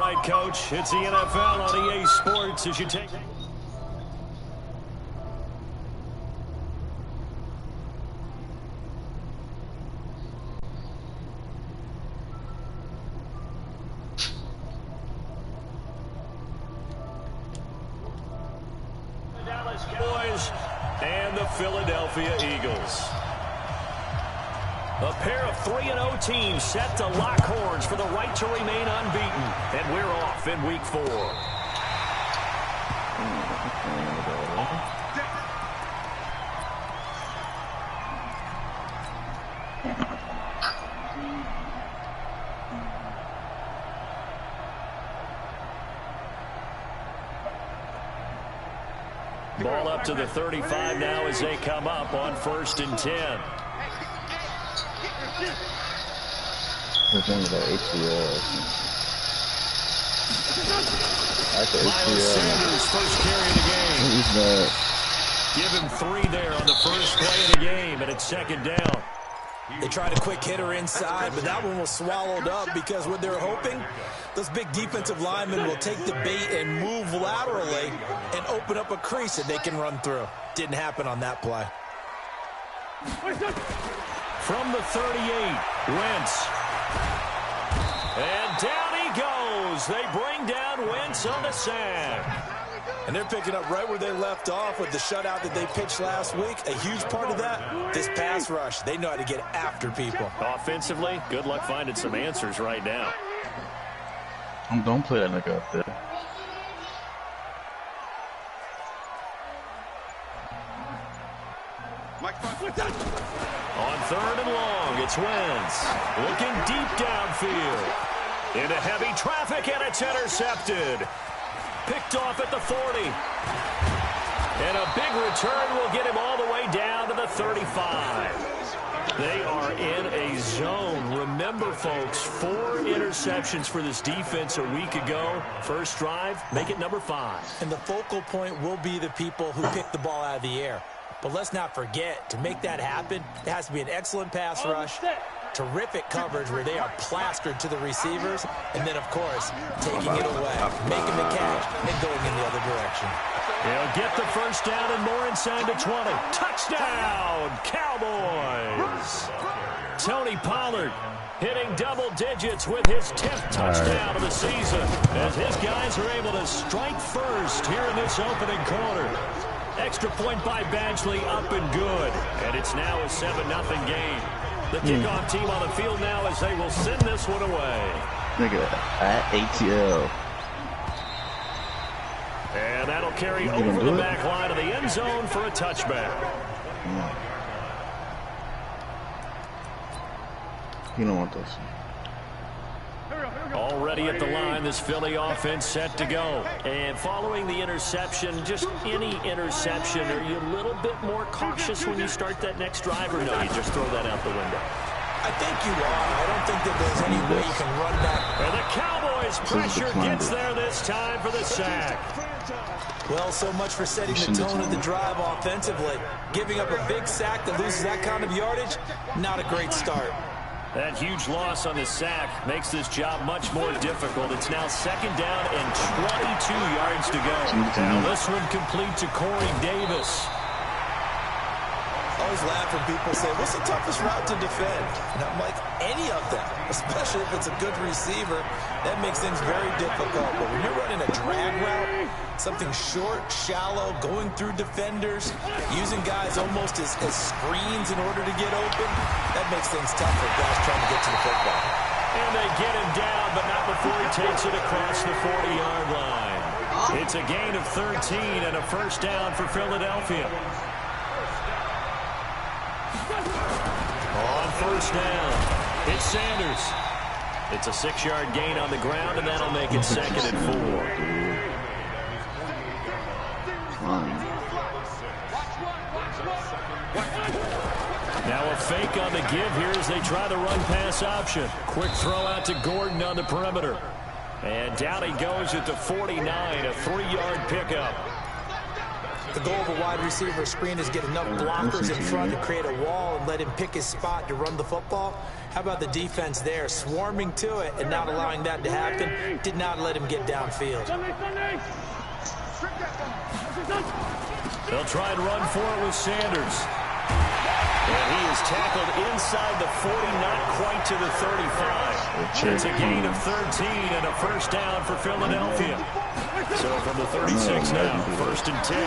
right, Coach. It's the NFL on EA Sports as you take... The Dallas Cowboys and the Philadelphia Eagles. A pair of 3-0 teams set to lock horns for the right to remain unbeaten. And we're off in week 4. Ball up to the 35 now as they come up on 1st and 10. Miles Sanders, first carry of the game. He's bad. Give him 3 there on the first play of the game, and it's 2nd down. They tried a quick hitter inside, but that one was swallowed up because what they're hoping, those big defensive linemen will take the bait and move laterally and open up a crease that they can run through. Didn't happen on that play. From the 38, Wentz. And down he goes. They bring down Wentz on the sack. And they're picking up right where they left off with the shutout that they pitched last week. A huge part of that, this pass rush. They know how to get after people. Offensively, good luck finding some answers right now. Don't play that nigga up there. On 3rd and long, it's Wentz. Looking deep downfield. Into heavy traffic, and it's intercepted. Picked off at the 40. And a big return will get him all the way down to the 35. They are in a zone. Remember, folks, 4 interceptions for this defense a week ago. First drive, make it number 5. And the focal point will be the people who pick the ball out of the air. But let's not forget, to make that happen, there has to be an excellent pass rush, terrific coverage where they are plastered to the receivers, and then, of course, taking it away, making the catch, and going in the other direction. They'll get the first down and more inside the 20. Touchdown, Cowboys! Tony Pollard hitting double digits with his 10th touchdown of the season as his guys are able to strike first here in this opening quarter. Extra point by Badgley, up and good. And it's now a 7-0 game. The kickoff team on the field now as they will send this one away. Nigga, at ATL. And that'll carry over the back line of the end zone for a touchback. You don't want this. Already at the line, this Philly offense set to go. And following the interception, just any interception, are you a little bit more cautious when you start that next drive, or no, you just throw that out the window? I think you are. I don't think that there's any way you can run that. And the Cowboys pressure gets there this time for the sack. Well, so much for setting the tone of the drive offensively. Giving up a big sack that loses that kind of yardage, not a great start. That huge loss on the sack makes this job much more difficult. It's now 2nd down and 22 yards to go. Now this one complete to Corey Davis. I always laugh when people say, what's the toughest route to defend? And I'm like, any of them, especially if it's a good receiver. That makes things very difficult. But when you're running a drag route, something short, shallow, going through defenders, using guys almost as screens in order to get open, that makes things tough for guys trying to get to the football. And they get him down, but not before he takes it across the 40-yard line. It's a gain of 13 and a first down for Philadelphia. On first down, it's Sanders. It's a 6-yard gain on the ground, and that'll make it 2nd and 4. Now a fake on the give here as they try the run-pass option. Quick throw out to Gordon on the perimeter. And down he goes at the 49, a 3-yard pickup. The goal of a wide receiver screen is get enough blockers in front to create a wall and let him pick his spot to run the football. How about the defense there, swarming to it and not allowing that to happen? Did not let him get downfield. They'll try and run for it with Sanders. And he is tackled inside the 40, not quite to the 35. It's a gain of 13 and a first down for Philadelphia. So from the 36 now, first and 10.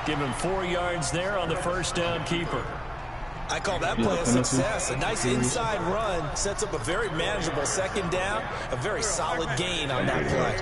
Give him 4 yards there on the first down keeper. I call that play a success. A nice inside run sets up a very manageable second down. A very solid gain on that play.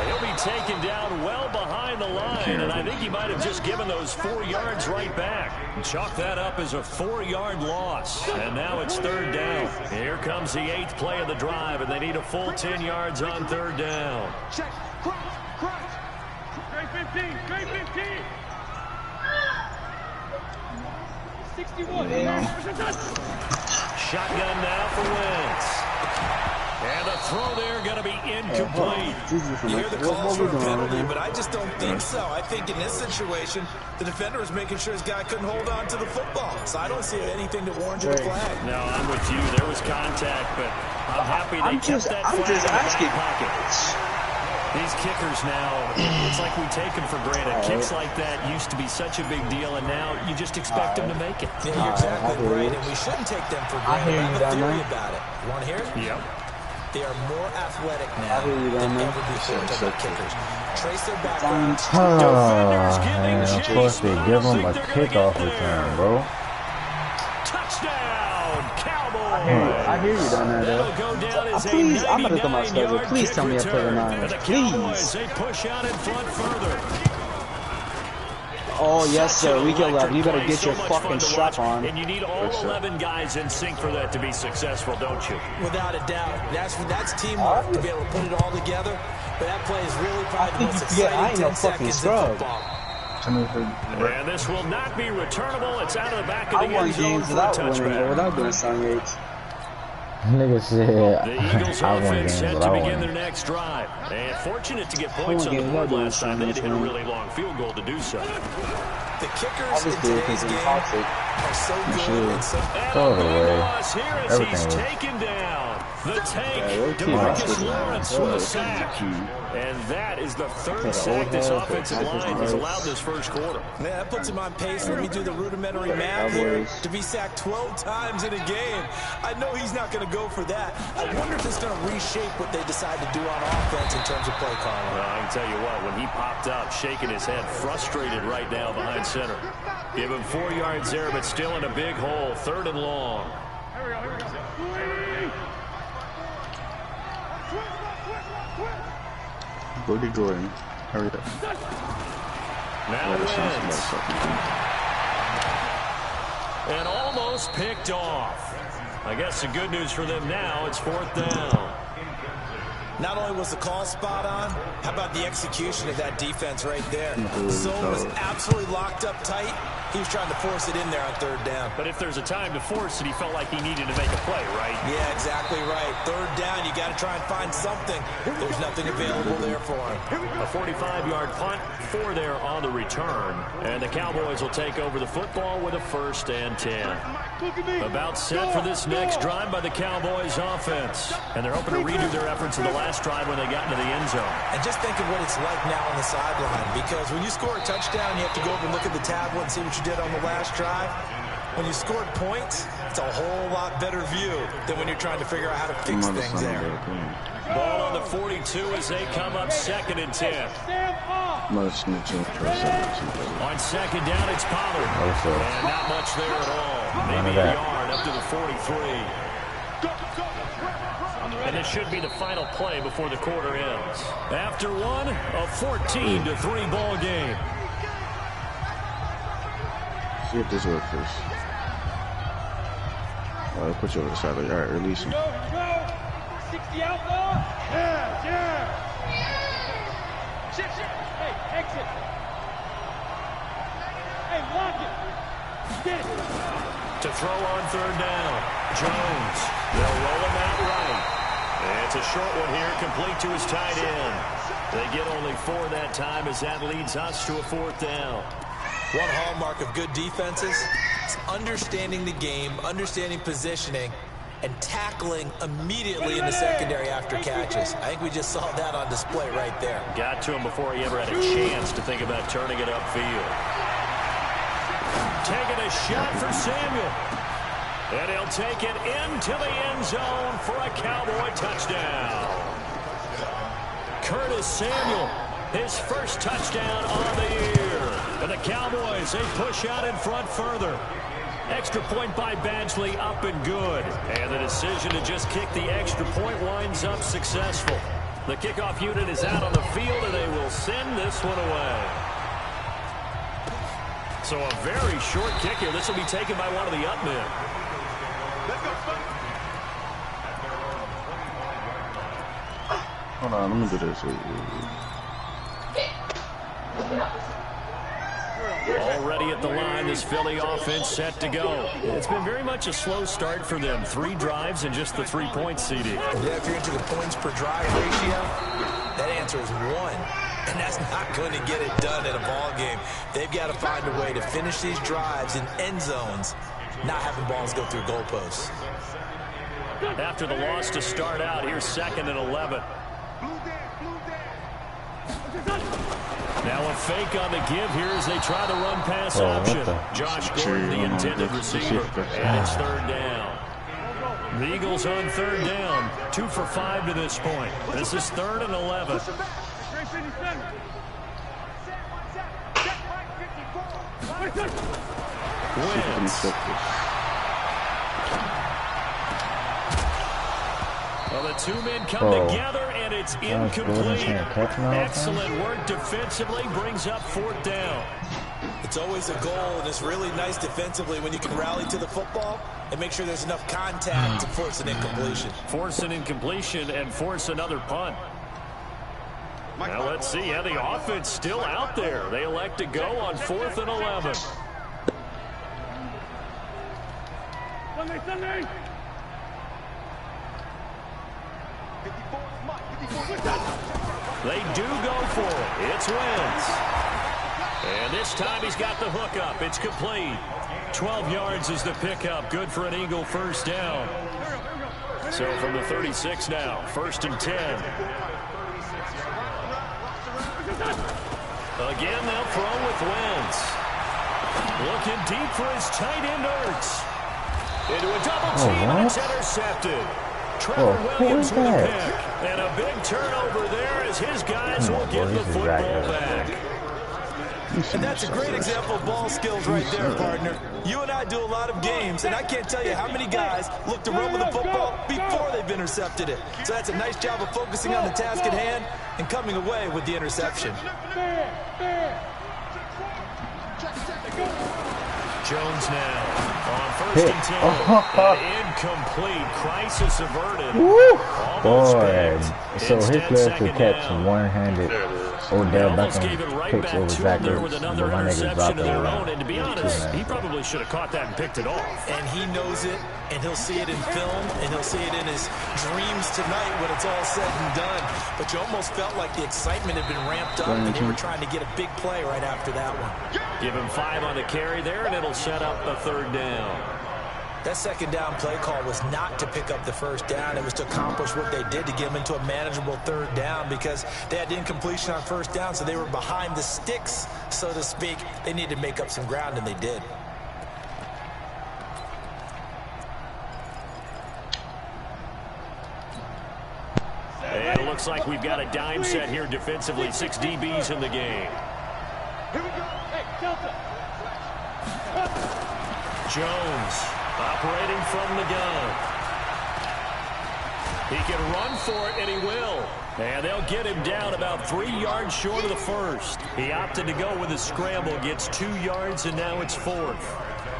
He'll be taken down well behind the line, and I think he might have just given those 4 yards right back. Chalk that up as a 4-yard loss, and now it's third down. Here comes the 8th play of the drive, and they need a full 10 yards on third down. Check, cross. Straight 15, straight 15. 61. Shotgun now for Wentz. And the throw there going to be incomplete. You hear the calls for a penalty, but I just don't think so. I think in this situation, the defender is making sure his guy couldn't hold on to the football. So I don't see anything that warrants a flag. No, I'm with you. There was contact, but I'm happy they kept that flag in the back pocket. These kickers now, it's like we take them for granted. Kicks like that used to be such a big deal, and now you just expect them to make it. Yeah, you're exactly right, and we shouldn't take them for granted. I have a theory about it. You want to hear it? Yep. They are more athletic now than ever before to the kickers. Trace their background. Man, of course they give them a kickoff return, bro. Touchdown, Cowboys! I hear you down there, though. Go down as Please, I'm going to look at my 99 schedule. yard Please kick tell me I play the return. Niners. And the Cowboys, Please. they push out in front further. Oh, yes, Such sir. an Week 11. electric You better play, get so your much fucking fun to strap watch. on. And you need all 11 guys in sync for that to be successful, don't you? Without a doubt. That's teamwork to be able to put it all together. But that play is really probably the most exciting 10 seconds in football. And this will not be returnable. It's out of the back of I the won end zone games for a without winning or touchback. without doing some rates. Nigga said, The Eagles I won offense games set to without begin winning. their next drive. And fortunate to get points on the games board without last time. They doing had hit a something. really long field goal to do so. The kickers I in just do it today's because game it's toxic. are so good and so... Throw it away. Loss here as Everything he's was. taken down. The tank, we'll keep DeMarcus it. Lawrence with a sack. And that is the third sack this offensive line has allowed this first quarter. Man, that puts him on pace. Let me do the rudimentary math here. To be sacked 12 times in a game. I know he's not going to go for that. I wonder if it's going to reshape what they decide to do on offense in terms of play calling. Well, I can tell you what, when he popped up, shaking his head, frustrated right now behind center. Give him 4 yards there, but still in a big hole, third and long. Go get Jordan. Hurry up. Now Wentz. And almost picked off. I guess the good news for them now, it's fourth down. Not only was the call spot on, how about the execution of that defense right there? Zone was absolutely locked up tight. He was trying to force it in there on third down. But if there's a time to force it, he felt like he needed to make a play, right? Yeah, exactly right. Third down, you got to try and find something. There's nothing available there for him. A 45-yard punt, 4 there on the return. And the Cowboys will take over the football with a first and 10. About set for this next drive by the Cowboys offense. And they're hoping to redo their efforts in the last drive when they got into the end zone. And just think of what it's like now on the sideline, because when you score a touchdown, you have to go over and look at the tablet and see what you did on the last drive. When you scored points, it's a whole lot better view than when you're trying to figure out how to fix things there. Ball on the 42 as they come up second and 10. On second down, it's Pollard. And not much there at all. Maybe a yard up to the 43. And this should be the final play before the quarter ends. After one, a 14-3 ball game. See if this works first. I'll put you over the side. All right, release him. Go. 60 out now. Yeah. Shit. Hey, exit. Hey, lock it. Get it. To throw on third down, Jones. They'll roll him out right. It's a short one here, complete to his tight end. They get only 4 that time as that leads us to a 4th down. One hallmark of good defenses is understanding the game, understanding positioning, and tackling immediately in the secondary after catches. I think we just saw that on display right there. Got to him before he ever had a chance to think about turning it upfield. Taking a shot for Samuel. And he'll take it into the end zone for a Cowboy touchdown. Curtis Samuel, his first touchdown on the year. And the Cowboys, they push out in front further. Extra point by Badgley, up and good. And the decision to just kick the extra point winds up successful. The kickoff unit is out on the field, and they will send this one away. So a very short kick here. This will be taken by one of the up men. Hold on, let me do this. Already at the line, this Philly offense set to go. It's been very much a slow start for them. 3 drives and just the 3 points, CD. Yeah, if you're into the points per drive ratio, that answer is 1. And that's not going to get it done in a ball game. They've got to find a way to finish these drives in end zones, not having balls go through goalposts. After the loss to start out, here's 2nd and 11. Now a fake on the give here as they try the run-pass option. Josh Gordon, the intended receiver, and it's 3rd down. The Eagles on 3rd down, 2 for 5 to this point. This is 3rd and 11. Wins. Well, the 2 men come together, and it's incomplete. Excellent work defensively, brings up 4th down. It's always a goal, and it's really nice defensively when you can rally to the football and make sure there's enough contact to force an incompletion. Force an incompletion and force another punt. Now let's see how the offense still out there. They elect to go on 4th and 11. Sunday. They do go for it. It's Wentz. And this time he's got the hook up. It's complete. 12 yards is the pickup. Good for an Eagle 1st down. So from the 36 now, 1st and 10. Again, they'll throw with Wentz. Looking deep for his tight end, Ertz. Into a double team, and it's intercepted. Trevor Williams with a pick. And a big turnover there as his guys will get the football back. And that's a great example of ball skills right there, partner. You and I do a lot of games, and I can't tell you how many guys look to run with the football before they've intercepted it. So that's a nice job of focusing on the task at hand and coming away with the interception. Jones now on 1st and 10. Incomplete. Crisis averted. Boy, so his left to catch one-handed. Odell Beckham picks over Zach Ertz, but my niggas dropped it around. And to be honest, he probably should have caught that and picked it off. And he knows it, and he'll see it in film, and he'll see it in his dreams tonight when it's all said and done. But you almost felt like the excitement had been ramped up, and they were trying to get a big play right after that one. Give him 5 on the carry there, and it'll set up a 3rd down. That 2nd down play call was not to pick up the 1st down. It was to accomplish what they did to get them into a manageable 3rd down because they had incompletion on 1st down, so they were behind the sticks, so to speak. They needed to make up some ground, and they did. And it looks like we've got a dime set here defensively. 6 DBs in the game. Here we go. Hey, Delta. Jones operating from the gun. He can run for it, and he will. And they'll get him down about 3 yards short of the 1st. He opted to go with a scramble, gets 2 yards, and now it's 4th.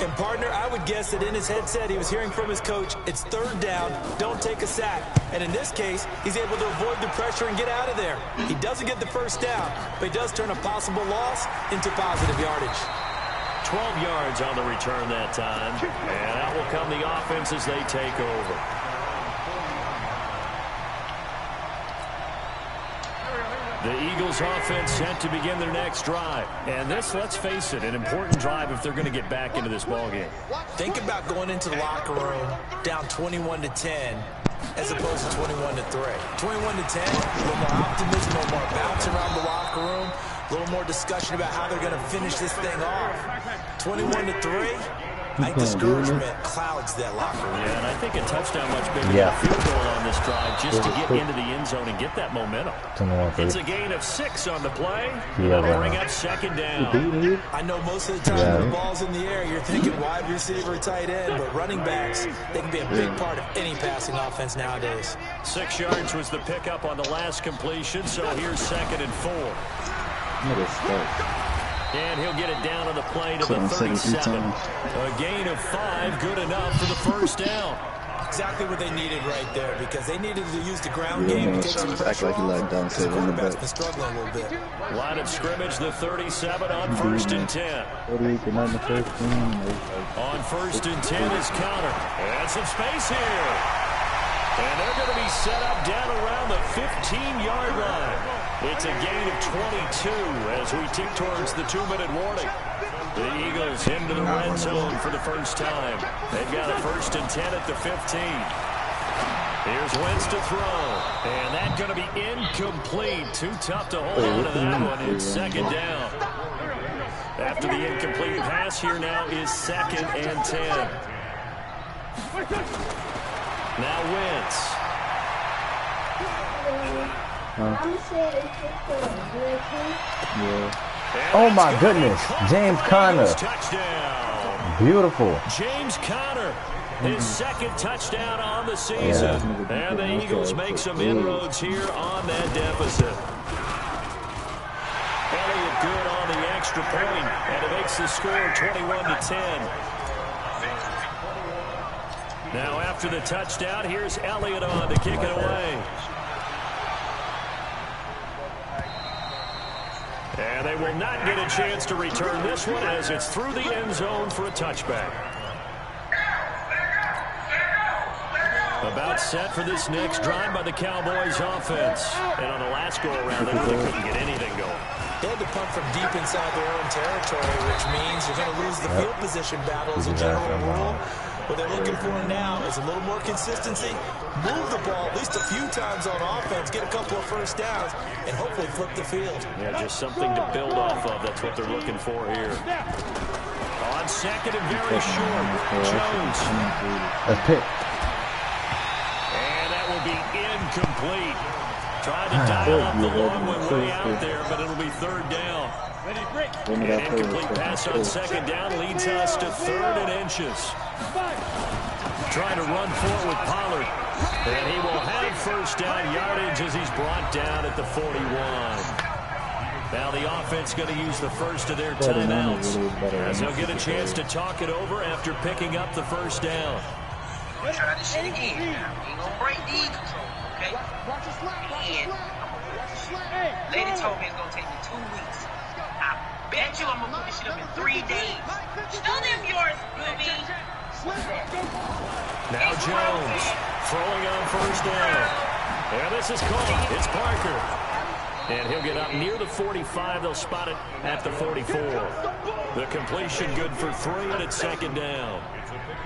And, partner, I would guess that in his headset he was hearing from his coach, it's 3rd down, don't take a sack. And in this case, he's able to avoid the pressure and get out of there. He doesn't get the 1st down, but he does turn a possible loss into positive yardage. 12 yards on the return that time. And out will come the offense as they take over. The Eagles offense set to begin their next drive. And this, let's face it, an important drive if they're going to get back into this ballgame. Think about going into the locker room down 21-10 as opposed to 21-3. 21-10, a little more optimism, a little more bounce around the locker room, a little more discussion about how they're going to finish this thing off. 21-3. I think discouragement clouds that locker room. Yeah, and I think a touchdown much bigger than a field goal on this drive just to get into the end zone and get that momentum. It's a gain of 6 on the play. That'll bring up second down. I know most of the time when the ball's in the air, you're thinking wide receiver, tight end, but running backs, they can be a big part of any passing offense nowadays. 6 yards was the pickup on the last completion, so here's 2nd and 4. And he'll get it down on the play to the 37. A gain of 5, good enough for the first down. Exactly what they needed right there, because they needed to use the ground game to take some pressure off. The quarterback's been struggling a little bit. Line of scrimmage, the 37 on 1st and 10. On 1st and 10 is counter. And some space here. And they're going to be set up down around the 15-yard line. It's a gain of 22 as we tick towards the 2-minute warning. The Eagles into the red zone for the first time. They've got a 1st and 10 at the 15. Here's Wentz to throw. And that's going to be incomplete. Too tough to hold on to that one. It's 2nd down. After the incomplete pass, here now is 2nd and 10. Now Wentz. Oh my goodness, James Conner. Beautiful. James Conner, his 2nd touchdown on the season. And the Eagles make some inroads here on that deficit. Elliott good on the extra point, and it makes the score 21-10. Now after the touchdown, here's Elliott on to kick it away. And they will not get a chance to return this one as it's through the end zone for a touchback. About set for this next drive by the Cowboys offense. And on the last go-around, they really couldn't get anything going. They had to punt from deep inside their own territory, which means you're going to lose the field position battle as a general rule. What they're looking for now is a little more consistency, move the ball at least a few times on offense, get a couple of first downs, and hopefully flip the field. Yeah, just something to build off of. That's what they're looking for here. On 2nd and very short, Jones. That's pick. And that will be incomplete. Tried to dial up the long one way out there, but it'll be 3rd down. An incomplete pass on 2nd down leads us to 3rd and inches. Trying to run for it with Pollard. And he will have first down yardage as he's brought down at the 41. Now the offense going to use the first of their timeouts as they'll get a chance to talk it over after picking up the first down. Try this shit again. Ain't gonna break the control, okay? And lady told me it's gonna take me 2 weeks. I bet you I'm gonna put this shit up in 3 days. Show them yours, Ruby. Now Jones throwing on first down. And this is caught. It's Parker. And he'll get up near the 45. They'll spot it at the 44. The completion good for 3, and it's 2nd down.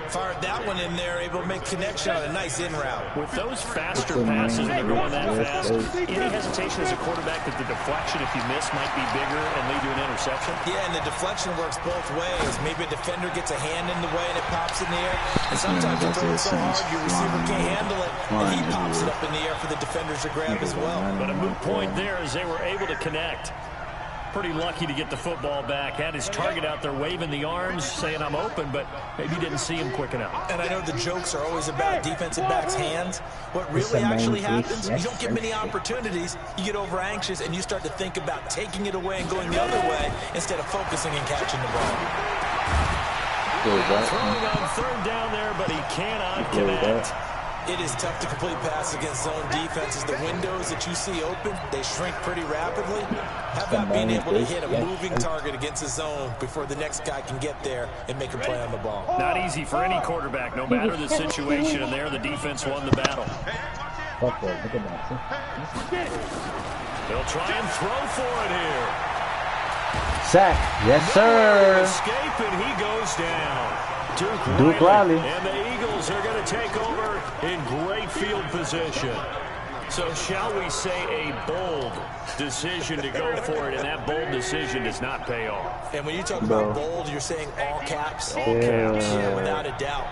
Fired that one in there, able to make connection on a nice in route. With those faster passes and they're going that fast, any hesitation as a quarterback that the deflection, if you miss, might be bigger and lead to an interception? Yeah, and the deflection works both ways. Maybe a defender gets a hand in the way and it pops in the air. And sometimes you throw it so hard your receiver can't handle it, and he pops it up in the air for the defenders to grab as well. But a moot point there as they were able to connect. Pretty lucky to get the football back. Had his target out there waving the arms, saying I'm open, but maybe didn't see him quick enough. And I know the jokes are always about defensive backs' hands. What really actually happens, you don't get many opportunities, you get over anxious, and you start to think about taking it away and going the other way instead of focusing and catching the ball. Throwing on 3rd down there, but he cannot connect. It is tough to complete passes against zone defenses. The windows that you see open, they shrink pretty rapidly. How about being able to hit a moving target against a zone before the next guy can get there and make a play on the ball? Not easy for any quarterback, no matter the situation, and there the defense won the battle. They'll try and throw for it here. Sack. Yes, sir. Escape, and he goes down. Duke Riley. And the Eagles are going to take over in great field position. So shall we say a bold decision to go for it, and that bold decision does not pay off. And when you talk about bold, you're saying all caps? All caps. Yeah, without a doubt.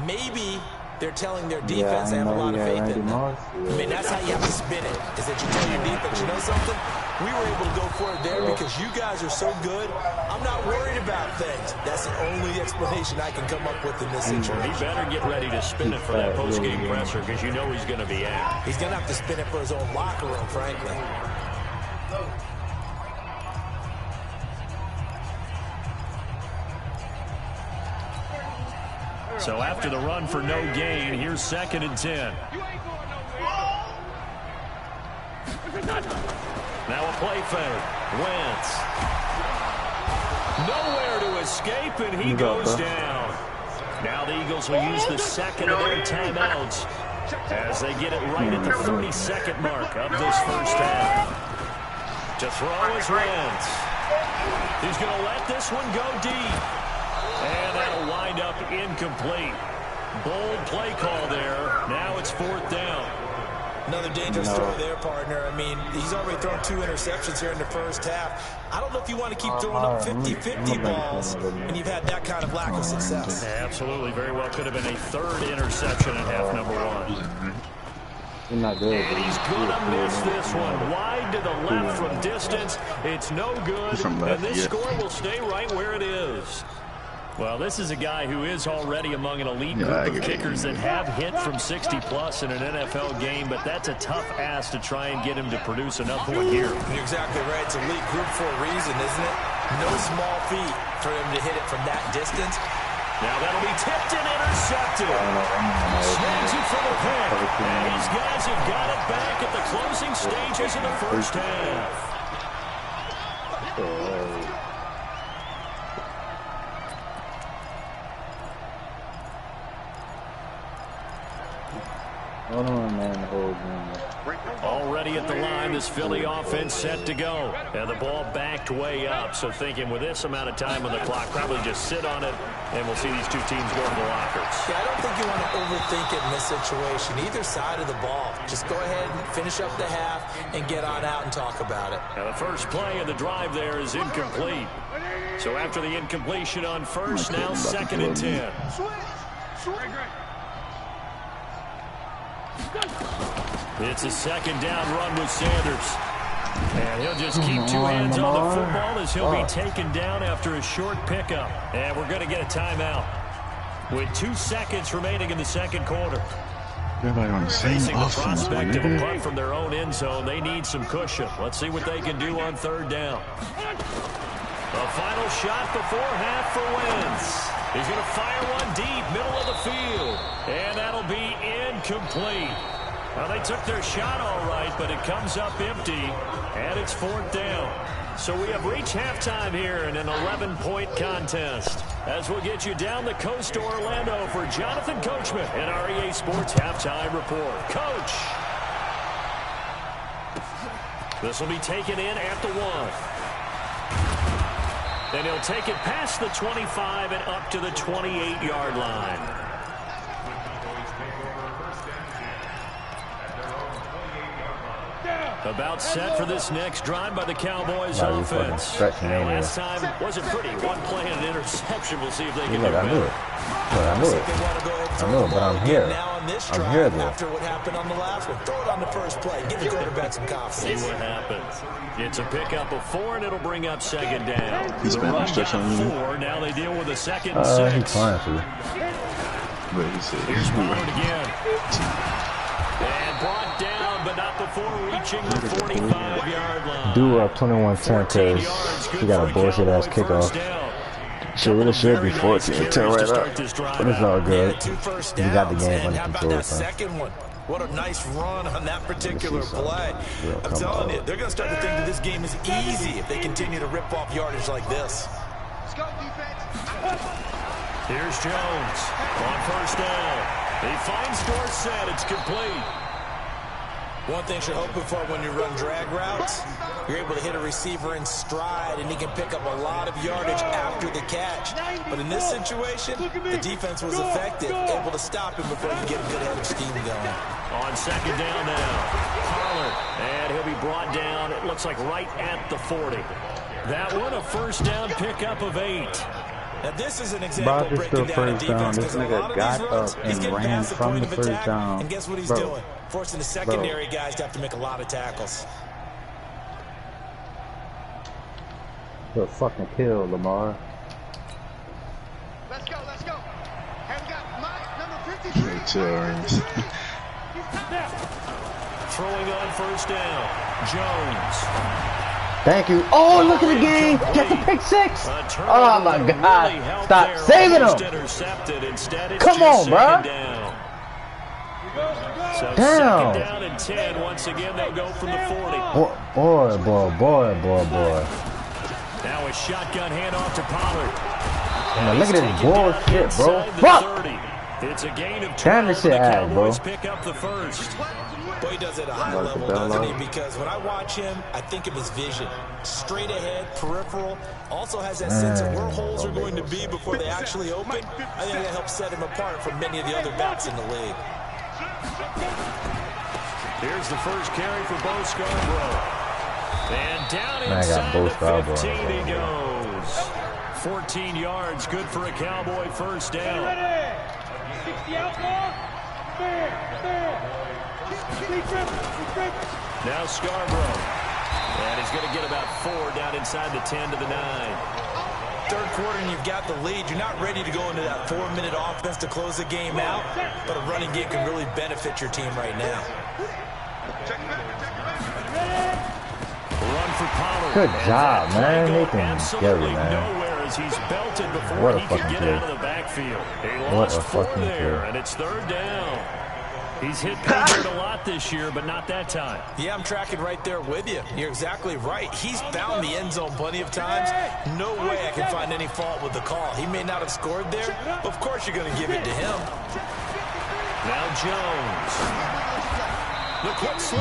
Maybe they're telling their defense they have a lot of faith in them. I mean, that's how you have to spin it, is that you tell your defense, you know something? We were able to go for it there because you guys are so good. I'm not worried about things. That's the only explanation I can come up with in this situation. He better get ready to spin it for that post-game presser because you know he's going to be out. He's going to have to spin it for his own locker room, frankly. So after the run for no gain, here's 2nd and 10. Now a play fake. Wentz. Nowhere to escape, and he goes down. Now the Eagles will use the second of their timeouts as they get it right at the 32nd mark of this first half. To throw is Wentz. He's going to let this one go deep. And that'll wind up incomplete. Bold play call there. Now it's 4th down. Another dangerous throw there, partner. I mean, he's already thrown 2 interceptions here in the first half. I don't know if you want to keep throwing up 50-50 balls when you've had that kind of lack of success. Yeah, absolutely. Very well could have been a 3rd interception in half number 1. He's not good. And he's going to miss this one. Wide to the left from distance. It's no good. And this score will stay right where it is. Well, this is a guy who is already among an elite group of kickers that have hit from 60-plus in an NFL game, but that's a tough ask to try and get him to produce another one here. You're exactly right. It's elite group for a reason, isn't it? No small feat for him to hit it from that distance. Now that'll be tipped and intercepted. Snags it for the pick. And these guys have got it back at the closing stages of the first half. Hold on, man. Already at the line, this Philly offense set to go. And the ball backed way up. So thinking with this amount of time on the clock, probably just sit on it, and we'll see these two teams go to the lockers. Yeah, I don't think you want to overthink it in this situation. Either side of the ball. Just go ahead and finish up the half and get on out and talk about it. Now the first play of the drive there is incomplete. So after the incompletion on first, now 2nd and 10. It's a 2nd down run with Sanders. And he'll just keep 2 hands on the football as he'll be taken down after a short pickup. And we're going to get a timeout with 2 seconds remaining in the 2nd quarter. Everybody on the same Facing the offense, prospect of a punt from their own end zone, they need some cushion. Let's see what they can do on 3rd down. A final shot before half for Wentz. He's going to fire one deep, middle of the field. And that'll be incomplete. Well, they took their shot all right, but it comes up empty, and it's 4th down. So we have reached halftime here in an 11-point contest. As we'll get you down the coast to Orlando for Jonathan Coachman and our EA Sports Halftime Report. Coach! This will be taken in at the 1. Then he'll take it past the 25 and up to the 28-yard line. About set for this next drive by the Cowboys offense. Last time wasn't pretty. One play and an interception. We'll see if they can do better. I knew it, but I'm here. I'm here, though. After what happened on the last one, throw it on the first play. Give the quarterback some confidence. See what happens. It's a pickup of 4, and it'll bring up 2nd down. He's been on stretch on you. 4. Now they deal with a 2nd and 6. He's trying to. But he said, Here's Pollard again. And brought down, but not before reaching the 45-yard line. Do up 21-10 because he got a bullshit-ass kickoff. Should really should be 14-10 right up. But it's all good. You got the game under control. Second one. What a nice run on that particular play. I'm telling you, they're going to start to think that this game is easy if they continue to rip off yardage like this. Here's Jones on 1st down. He finds Dorsett. It's complete. One thing you're hoping for when you run drag routes, you're able to hit a receiver in stride, and he can pick up a lot of yardage after the catch. But in this situation, the defense was effective, able to stop him before you get a good head of steam going. On second down now, Pollard, and he'll be brought down, it looks like right at the 40. That one, a first down pickup of 8. Now this is an example of breaking down a defense, because a lot of these runs, he's getting past the point of attack, and guess what he's doing? Forcing the secondary guys to have to make a lot of tackles. Good fucking kill, Lamar. Let's go, let's go. And we got Mike, number 53. Throwing on first down, Jones. Thank you. Oh, look at the game. Get the pick 6. Oh, my God. Stop saving him. Come on, bro. So Damn. second down and 10. Once again, they'll go from the 40. Boy. Now a shotgun handoff to Pollard. Man, look at this bullshit, bro. Fuck. It's a gain of 12. Damn this shit The ass, bro. Cowboys pick up the first. Boy, he does it at a high level, doesn't he? Because when I watch him, I think of his vision. Straight ahead, peripheral. Also has that sense of where holes are going to be before they actually open. I think that helps set him apart from many of the other backs in the league. Here's the first carry for Bo Scarborough. And down Man, I got inside Bo the Scarborough 15 he goes. 14 yards, good for a Cowboy first down. 60 outlaw. Fair. Now Scarborough. And he's going to get about 4 down inside the 10 to the 9. Third quarter and you've got the lead. You're not ready to go into that 4-minute offense to close the game out, but a running game can really benefit your team right now. Run for Pollard. Good job, man. Nathan Absolutely Gary, man. nowhere as he's belted before What a he could fucking get kill. out of the backfield. He What lost a 4 fucking there, kill. and it's third down. He's hit Pickard a lot this year, but not that time. Yeah, I'm tracking right there with you. You're exactly right. He's found the end zone plenty of times. No way I can find any fault with the call. He may not have scored there, but of course you're going to give it to him. Now Jones.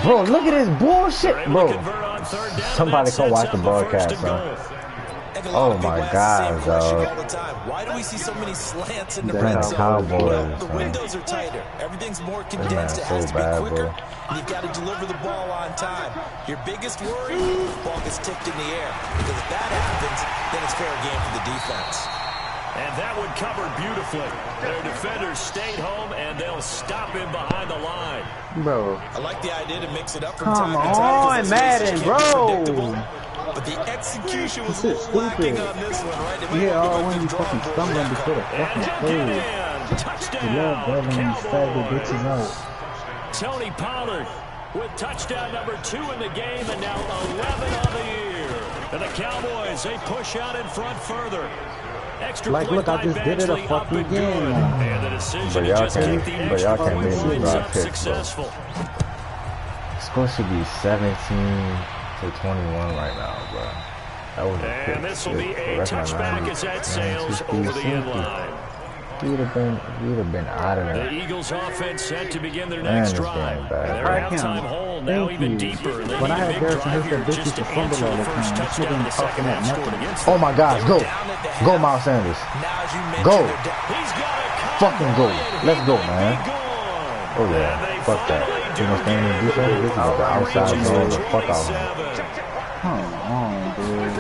Bro, look at this bullshit, bro. Somebody come watch the broadcast, bro. Oh my God, dog. Why do we see so many slants in the Damn, red zone? Cowboys, Well, the man. windows are tighter. Everything's more man, condensed. It has so to be bad, quicker. bro. And you've got to deliver the ball on time. Your biggest worry, the ball gets tipped in the air. Because if that happens, then it's fair game for the defense. And that one covered beautifully. Their defenders stayed home, and they'll stop him behind the line. Bro. I like the idea to mix it up from Come time to time. on, Madden, bro. But the execution was This is lacking stupid. on this one, right? They Yeah, might all want when to you go fucking with the stumbling drawing before the board. fucking And play. get in. You Touchdown, love that when you stab the bitches Cowboys. out. Tony Pollard with touchdown number 2 in the game, and now 11 on the year. And the Cowboys, they push out in front further. Extra Like, point look, I by just did it a Badgley, up fucking and good. game. And the decision But to y'all just can't- keep the but y'all extra can't point make me ends drive up picks, bro. successful. Score should be 17-21 right now, bro. That was And this will be a touchback as that sails over the end line. You'd have been out of The there. Eagles offense set to begin their Man, next this drive. game bad. Their Right halftime now. hole now Thank even you. deeper. They When I need a had big Garrison drive hit here that bitch just to with the fumble answer all the the first time. This touchdown nigga of the ain't second talking half that scored nothing. against Oh them. my gosh, go. Down at the Go, half. Miles Sanders. Now, as you mentioned, Go. they're down. He's got a Fucking go. Let's go, man. man. Oh yeah, fuck that. You know, standing in defense, this is the outside zone, the fuck out of me. Come on, dude.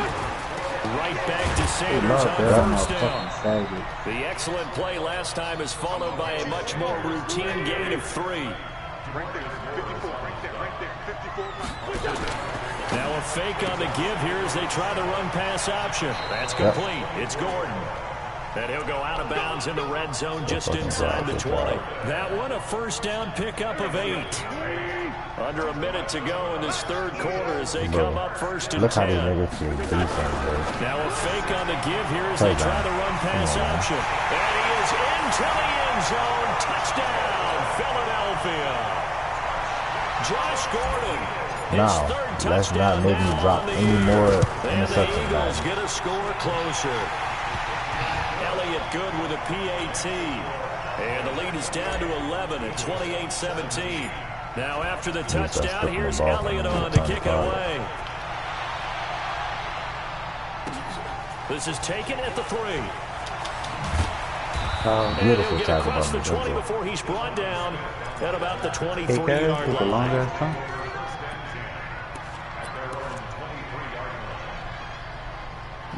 Right back to They Sanders love on that first down. motherfucking faggot. The excellent play last time is followed by a much more routine gain of 3. Now a fake on the give here as they try the run-pass option. That's complete. It's Gordon. And he'll go out of bounds in the red zone just inside the 20. That one a first down pickup of 8. Under a minute to go in this third quarter as they come up first and Look how these 10. niggas feel decent, bro. Now a fake on the give here as they try the run-pass option. And he is into the end zone. Touchdown, Philadelphia. Josh Gordon. His Now, third let's touchdown not make me now drop on the any year. more And the interceptions, Eagles guys. get a score closer. Elliott good with a PAT. And the lead is down to 11 at 28-17. Now after the touchdown, here's Elliott on to kick it away. This is taken at the 3. Beautiful He'll get tackle across by the 20 before he's brought down at about the 23-yard with the long line. ass tongue.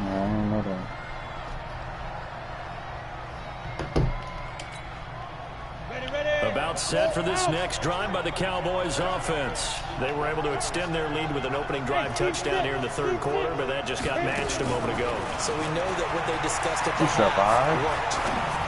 No, I don't know that. About set for this next drive by the Cowboys offense. They were able to extend their lead with an opening drive touchdown here in the 3rd quarter, but that just got matched a moment ago. So we know that what they discussed at the half worked.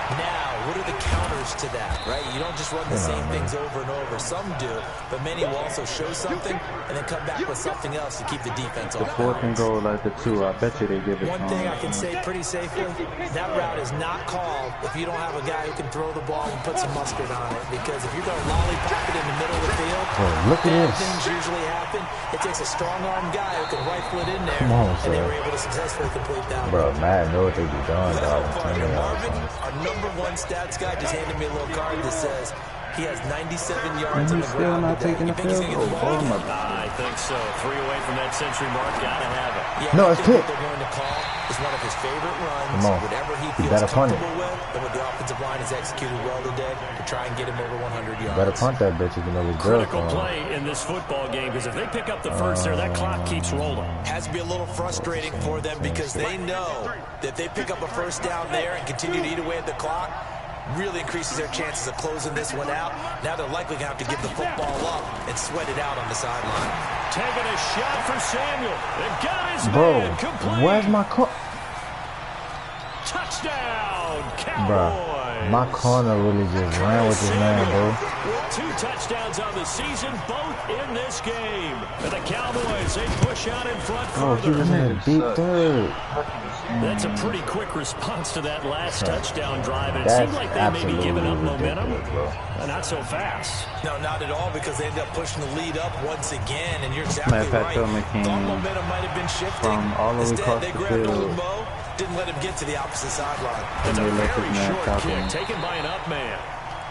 Now, what are the counters to that, right? You don't just run the same things over and over. Some do, but many will also show something and then come back with something else to keep the defense on. The 4th and goal like the 2. I bet you they give it. One thing I can say pretty safely, that route is not called if you don't have a guy who can throw the ball and put some mustard on it. Because if you're going to lollipop it in the middle of the field, look at this. things usually happen. It takes a strong-armed guy who can rifle it in there, on, and they were able to successfully complete that. Bro, Matt know what they be doing, dog. Marvin, our #1 stats guy, just handed me a little card that says he has 97 yards on the still ground. not taking the field goal. Oh my God. I think so. 3 away from that century mark. Gotta have it. Yeah, No, I it's think picked. what they're going to call is one of his favorite runs. Come on. Whatever he You feels better punt it. comfortable with, and what the offensive line has executed well today to try and get him over 100 yards. Better punt that bitch, even though it's good. Critical play in this football game, because if they pick up the first there, that clock keeps rolling. Has to be a little frustrating for them because they know that if they pick up a first down there and continue to eat away at the clock, really increases their chances of closing this one out. Now they're likely going to have to give the football up and sweat it out on the sideline. Taking a shot for Samuel. They've got his Bro, man complete. where's my car? Touchdown, Bro, Cowboys. my corner really just ran with this man, bro. 2 touchdowns on the season, both in this game. And the Cowboys, they push out in front Oh, he further. was in a deep third. That's a pretty quick response to that last touchdown drive. And it That's seemed like they may be giving up absolutely momentum. ridiculous, bro. Not so fast. No, not at all, because they ended up pushing the lead up once again, and you're exactly Matter of fact, right. Tillman came Thought momentum might have been shifting. from all the way Instead, across they the grabbed field. old Mo, didn't let him get to the opposite sideline. It's a they let very this man short tackle kick him. taken by an up man.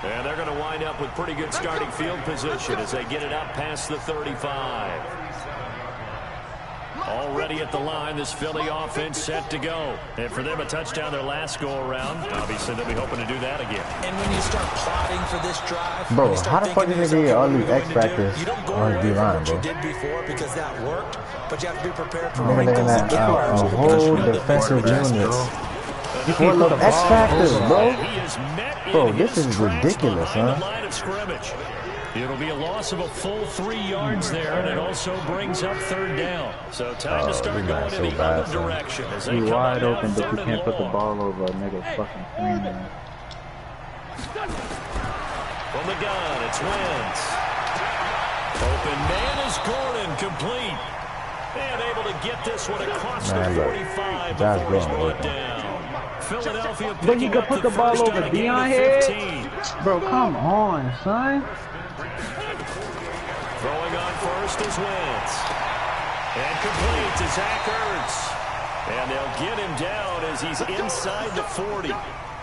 And they're going to wind up with pretty good starting field position as they get it up past the 35. Already at the line, this Philly offense set to go. And for them, a touchdown their last go-around. Obviously, they'll be hoping to do that again. And when you start plotting for this drive, Bro, when you start how the fuck thinking did to they get yourself, all what these are we X going to do? factors You don't go on away D from line, what bro? you did before because that worked, but you have to be prepared for Nigga, wrinkles that and a errors. whole defensive unit. Full of X factors, bro. He is met Bro, in this his is tracks ridiculous, behind huh? the line of scrimmage. It'll be a loss of a full 3 yards there, and it also brings up 3rd down. So time to start this going guy's in so the bad, other son. direction as they He come wide out open, but 3rd you and can't put the long. ball over a nigga fucking screen man. From the gun, it's Wentz. Open man is Gordon, complete. And able to get this one across Man, the look, 45 Josh before he's Gordon brought open. down. Philadelphia But you picking could up put the ball first over on a gain Deion of head? 15. Bro, come on, son. Throwing on first is Wentz. And complete to Zach Ertz. And they'll get him down as he's inside the 40.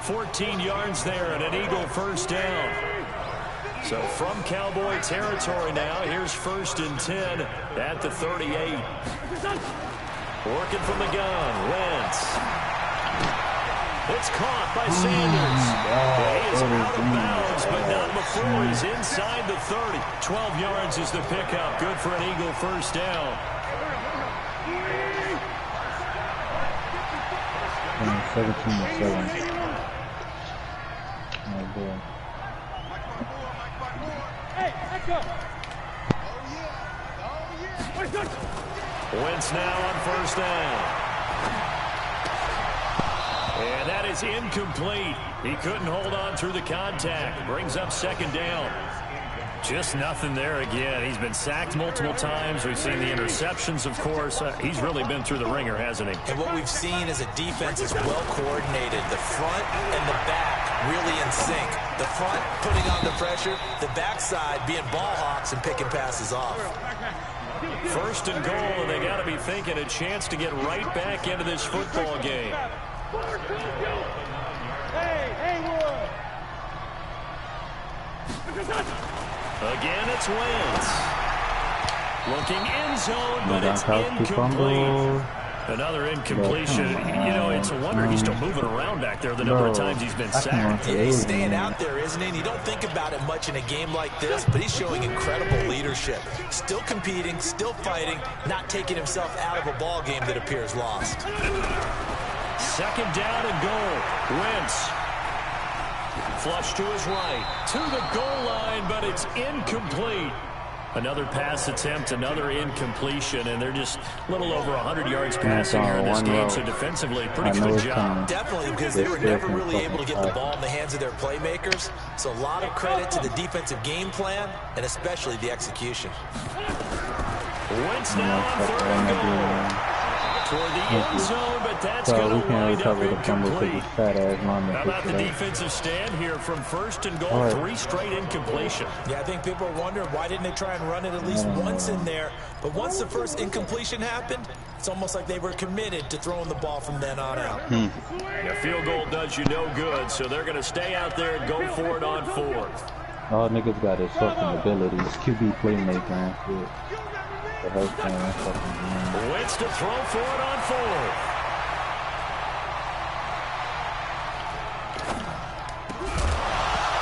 14 yards there and an Eagle first down. So from Cowboy territory now, here's 1st and 10 at the 38. Working from the gun, Wentz. It's caught by Sanders. He is out of bounds, but not before he's inside the 30. 12 yards is the pickup. Good for an Eagle first down. 17-7. Oh, boy. Wentz now on first down. And that is incomplete. He couldn't hold on through the contact. Brings up 2nd down. Just nothing there again. He's been sacked multiple times. We've seen the interceptions, of course. He's really been through the ringer, hasn't he? And what we've seen is a defense is well coordinated. The front and the back really in sync. The front putting on the pressure, the backside being ball hawks and picking passes off. 1st and goal, and they got to be thinking a chance to get right back into this football game. Again, it's Wentz. Looking end zone, but it's incomplete. Another incompletion. You know, it's a wonder he's still moving around back there the number of times he's been sacked. Yeah, he's staying out there, isn't he? And you don't think about it much in a game like this, but he's showing incredible leadership. Still competing, still fighting, not taking himself out of a ball game that appears lost. Second down and goal. Wentz. Flush to his right. To the goal line, but it's incomplete. Another pass attempt, another incompletion, and they're just a little over 100 yards passing here in this game. So defensively, pretty good job. Definitely, because they were never really able to get the ball in the hands of their playmakers. So a lot of credit to the defensive game plan, and especially the execution. Wentz now on third and goal. Toward the end zone, but that's going to wind up incomplete. How about the defensive stand here from first and goal? 3 straight incompletion. Yeah, I think people are wondering why didn't they try and run it at least once in there. But once the first incompletion happened, it's almost like they were committed to throwing the ball from then on out. A field goal does you no good, so they're going to stay out there and go for it on 4th. All niggas got is fucking abilities, QB playmaker and shit. Wentz to throw for it on 4th.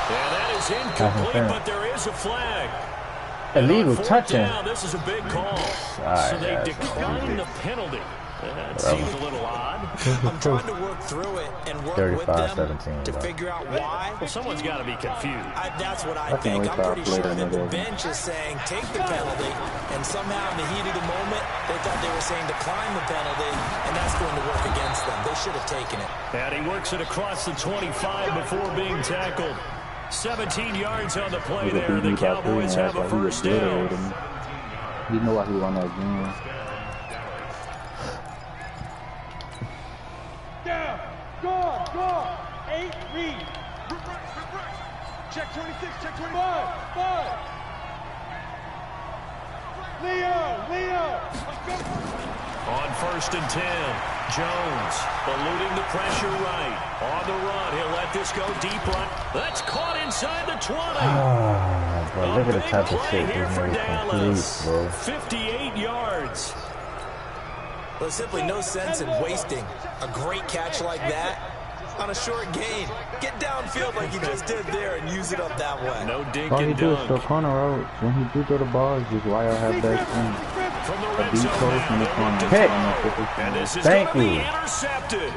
And that is incomplete, but there is a flag. Illegal touching. This is a big call. So they decline the penalty. That seems a little odd. I'm trying to work through it and work with them to figure out why. Well, someone's got to be confused. That's what I think. I'm pretty sure that the bench is saying take the penalty, and somehow in the heat of the moment, they thought they were saying decline the penalty, and that's going to work against them. They should have taken it. And he works it across the 25 before being tackled. 17 yards on the play there. The Cowboys have a first down. You know why he won that game. Down. Gone. 8, read. Check 26, check 25. 5. Leo. On first and 10, Jones eluding the pressure right. On the run, he'll let this go deep right. That's caught inside the 20. Oh, bro, look at the type of shit here for Dallas. Bro. 58 yards. There's simply no sense in wasting a great catch like that on a short gain. Get downfield like you just did there and use it up that way. No dink all he and do is dunk. throw corner out. When he do throw the ball, it's just why I have that thing. From the A red deep zone post in the now, corner. Pick. and this is Thank going to be you. intercepted.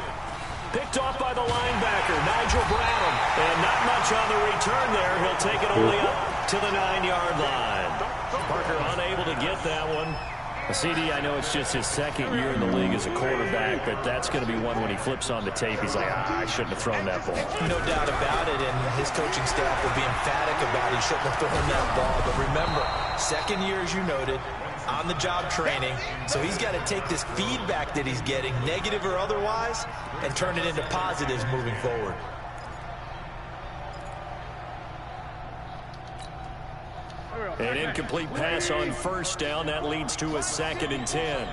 Picked off by the linebacker, Nigel Bradham. And not much on the return there. He'll take it only up to the 9-yard line. Parker unable to get that one. CD, I know it's just his second year in the league as a quarterback, but that's going to be one when he flips on the tape. He's like, I shouldn't have thrown that ball. No doubt about it, and his coaching staff will be emphatic about he shouldn't have thrown that ball. But remember, second year, as you noted, on-the-job training, so he's got to take this feedback that he's getting, negative or otherwise, and turn it into positives moving forward. An incomplete pass on first down. That leads to a 2nd and 10.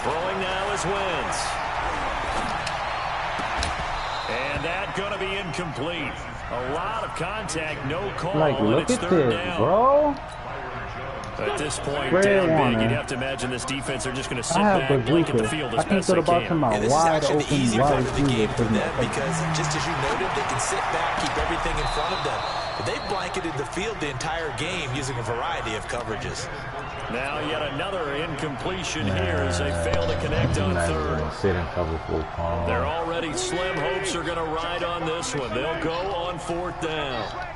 Throwing now is Wentz. And that going to be incomplete. A lot of contact, no call. Like, look it's at third this, down. bro. At this point, Red down Warner. big, you'd have to imagine this defense are just going to sit I have back, blink at the bazooka. field I as can't best throw they the ball to can. my And this is wide actually the open easy part wide of the game for receiver. them because, just as you noted, they can sit back, keep everything in front of them. But they've blanketed the field the entire game using a variety of coverages. Now yet another incompletion here as they fail to connect on third. Sit and cover full palm. Their already slim hopes are going to ride on this one. They'll go on 4th down.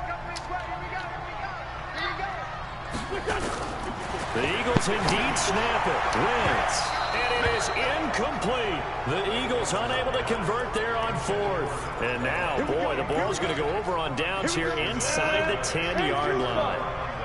The Eagles indeed snap it. Wentz. And it is incomplete. The Eagles unable to convert there on 4th. And now, boy, the ball's going to go over on downs here inside the 10-yard line.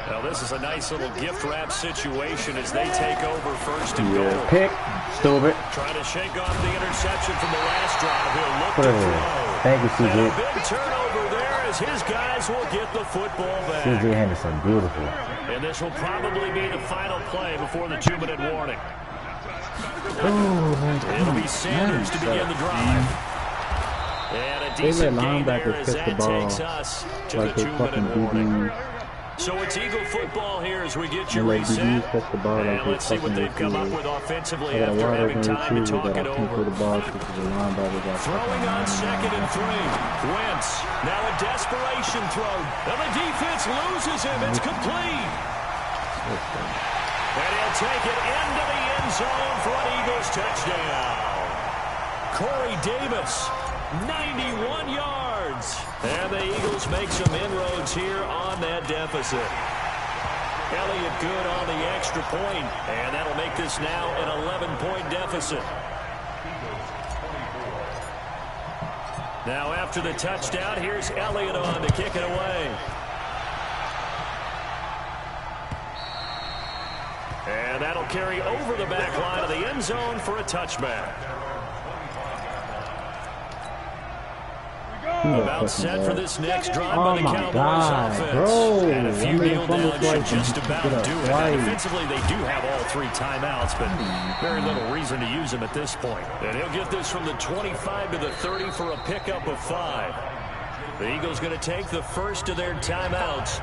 Now, this is a nice little gift wrap situation as they take over first and goal. Pick. Stupid. Trying to shake off the interception from the last drive. He'll look Put to it in. throw. Thank you, CJ. And a big turnover there as his guys will get the football back. CJ Henderson, beautiful. And this will probably be the final play before the 2-minute warning. Ooh, It'll be Sanders to begin the drive. And a They let decent gain there linebackers as catch the that ball takes us to like the they fucking 2-minute warning. DBs. So it's Eagle football here as we get you They let reset. DBs catch the ball like And they let's see what fucking they've come up receivers. with offensively I got a after wide having open time to receiver talk that it I can't throw over. the ball to because the linebacker got Throwing on second and 3. Wentz. Now a desperation throw. And the defense loses him. It's complete. And he'll take it into the end zone for an Eagles touchdown. Corey Davis, 91 yards. And the Eagles make some inroads here on that deficit. Elliott good on the extra point, and that'll make this now an 11-point deficit. Now after the touchdown, here's Elliott on to kick it away. And that'll carry over the back line of the end zone for a touchback. About set for this next drive by the Cowboys offense. Bro. And a few kneel down should twice. just about Get up do it. twice. Defensively, they do have all 3 timeouts, but very little reason to use them at this point. And he'll get this from the 25 to the 30 for a pickup of 5. The Eagles going to take the first of their timeouts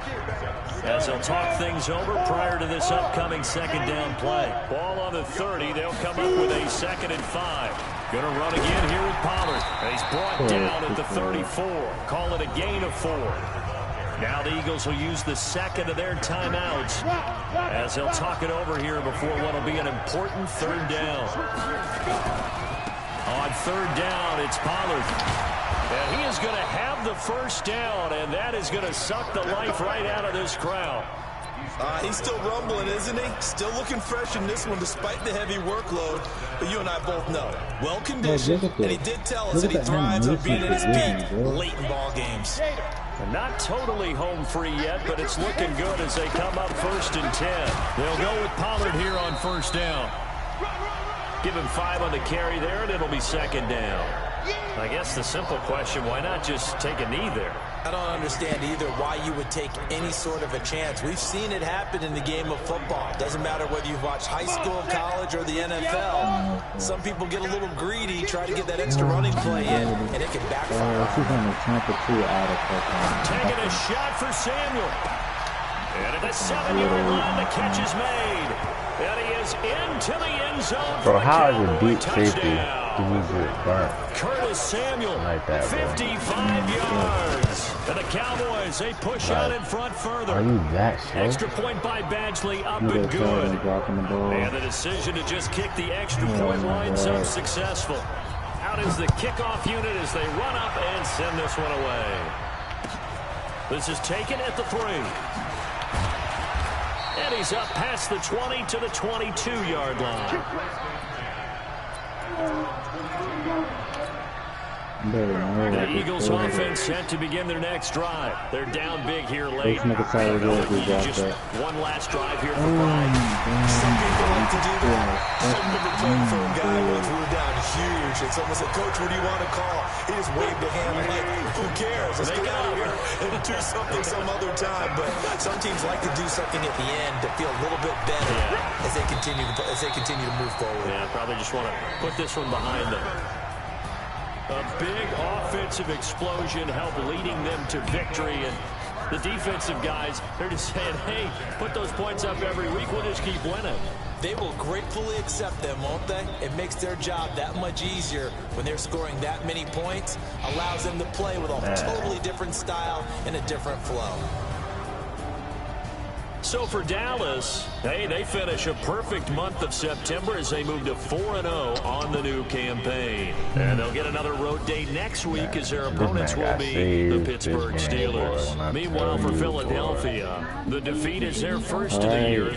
as they'll talk things over prior to this upcoming second down play. Ball on the 30. They'll come up with a 2nd and 5. Going to run again here with Pollard. And he's brought down at the 34. Call it a gain of 4. Now the Eagles will use the second of their timeouts as they'll talk it over here before what will be an important 3rd down. On 3rd down, it's Pollard. And he is going to have the first down, and that is going to suck the life right out of this crowd. He's still rumbling, isn't he? Still looking fresh in this one despite the heavy workload. But you and I both know, well-conditioned, and he did tell us that he thrives on being at his peak late in ball games. Not totally home free yet, but it's looking good as they come up 1st and 10. They'll go with Pollard here on 1st down. Give him 5 on the carry there, and it'll be 2nd down. I guess the simple question, why not just take a knee there? I don't understand either why you would take any sort of a chance. We've seen it happen in the game of football. Doesn't matter whether you've watched high school, college, or the NFL. Some people get a little greedy, try to get that extra running play in, and it can backfire. Taking a shot for Samuel. And at the 7-yard line, the catch is made. And he is into the end zone. Bro, how is it deep touchdown. safety? Curtis Samuel, like that, 55 yards. And the Cowboys, they push out in front further. Are you that slow? Extra point by Badgley, up and good. And the decision to just kick the extra point lines up successful. Out is the kickoff unit as they run up and send this one away. This is taken at the 3. And he's up past the 20 to the 22-yard line. The Eagles offense set to begin their next drive. They're down big here late. Just one last drive here for Brian. Some people like to do that. Shouldn't have returned for a guy who threw down huge. And someone said, Coach, what do you want to call? He just waved a hand like, who cares? Let's get out of here and do something some other time. But some teams like to do something at the end to feel a little bit better as they continue to move forward. Yeah, probably just want to put this one behind them. A big offensive explosion helped leading them to victory. And the defensive guys, they're just saying, hey, put those points up every week. We'll just keep winning. They will gratefully accept them, won't they? It makes their job that much easier when they're scoring that many points. Allows them to play with a totally different style and a different flow. So for Dallas, hey, they finish a perfect month of September as they move to 4-0 on the new campaign. And they'll get another road date next week as their opponents will be the Pittsburgh Steelers. Meanwhile, for Philadelphia, the defeat is their first of the year.